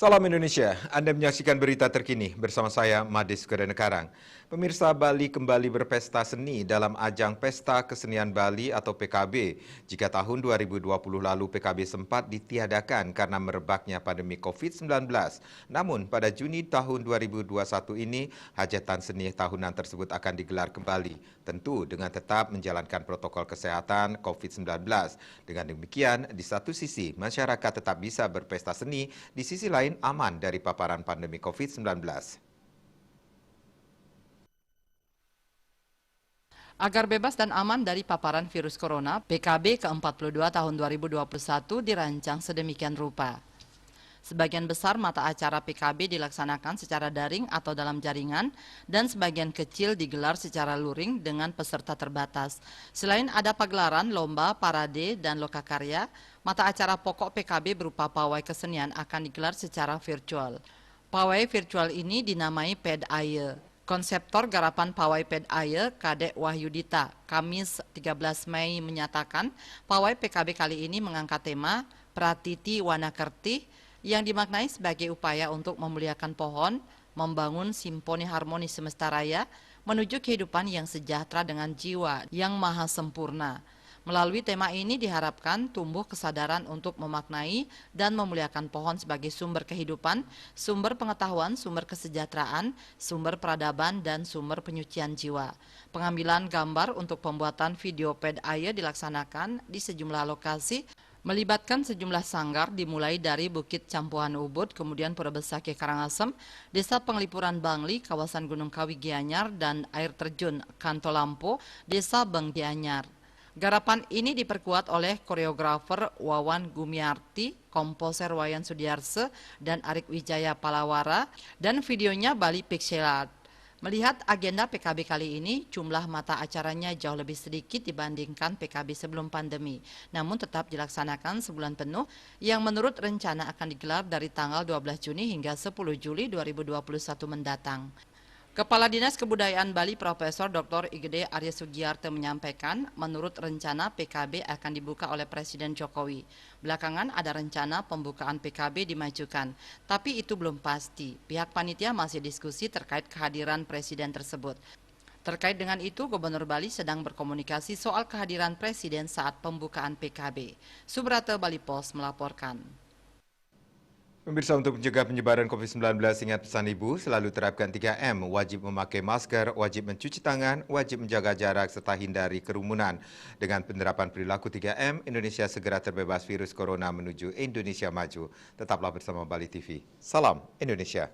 Salam Indonesia, Anda menyaksikan berita terkini bersama saya, Madis Kerenekarang. Pemirsa, Bali kembali berpesta seni dalam ajang Pesta Kesenian Bali atau PKB. Jika tahun 2020 lalu PKB sempat ditiadakan karena merebaknya pandemi COVID-19. Namun pada Juni tahun 2021 ini, hajatan seni tahunan tersebut akan digelar kembali. Tentu dengan tetap menjalankan protokol kesehatan COVID-19. Dengan demikian, di satu sisi masyarakat tetap bisa berpesta seni, di sisi lain aman dari paparan pandemi COVID-19. Agar bebas dan aman dari paparan virus corona, PKB ke-42 tahun 2021 dirancang sedemikian rupa. Sebagian besar mata acara PKB dilaksanakan secara daring atau dalam jaringan, dan sebagian kecil digelar secara luring dengan peserta terbatas. Selain ada pagelaran, lomba, parade, dan lokakarya, mata acara pokok PKB berupa pawai kesenian akan digelar secara virtual. Pawai virtual ini dinamai PED-AYE. Konseptor garapan Pawai PED-AYE, Kadek Wahyudita, Kamis 13 Mei menyatakan Pawai PKB kali ini mengangkat tema Pratiti Wanakerti yang dimaknai sebagai upaya untuk memuliakan pohon, membangun simfoni harmoni semesta raya, menuju kehidupan yang sejahtera dengan jiwa yang maha sempurna. Melalui tema ini diharapkan tumbuh kesadaran untuk memaknai dan memuliakan pohon sebagai sumber kehidupan, sumber pengetahuan, sumber kesejahteraan, sumber peradaban, dan sumber penyucian jiwa. Pengambilan gambar untuk pembuatan video PED-AYE dilaksanakan di sejumlah lokasi, melibatkan sejumlah sanggar dimulai dari Bukit Campuhan Ubud, kemudian Pura Besaki Karangasem, Desa Penglipuran Bangli, kawasan Gunung Kawi Gianyar, dan air terjun Kantolampo, Desa Beng Gianyar. Garapan ini diperkuat oleh koreografer Wawan Gumiarti, komposer Wayan Sudiarse, dan Arik Wijaya Palawara, dan videonya Bali Pixel Art. Melihat agenda PKB kali ini, jumlah mata acaranya jauh lebih sedikit dibandingkan PKB sebelum pandemi. Namun tetap dilaksanakan sebulan penuh yang menurut rencana akan digelar dari tanggal 12 Juni hingga 10 Juli 2021 mendatang. Kepala Dinas Kebudayaan Bali Profesor Dr. Igede Arya Sugiarto menyampaikan, menurut rencana PKB akan dibuka oleh Presiden Jokowi. Belakangan ada rencana pembukaan PKB dimajukan, tapi itu belum pasti. Pihak panitia masih diskusi terkait kehadiran Presiden tersebut. Terkait dengan itu, Gubernur Bali sedang berkomunikasi soal kehadiran Presiden saat pembukaan PKB. Subrata Bali Pos melaporkan. Pemirsa, untuk mencegah penyebaran COVID-19, ingat pesan Ibu, selalu terapkan 3M, wajib memakai masker, wajib mencuci tangan, wajib menjaga jarak, serta hindari kerumunan. Dengan penerapan perilaku 3M, Indonesia segera terbebas virus corona menuju Indonesia maju. Tetaplah bersama Bali TV. Salam Indonesia.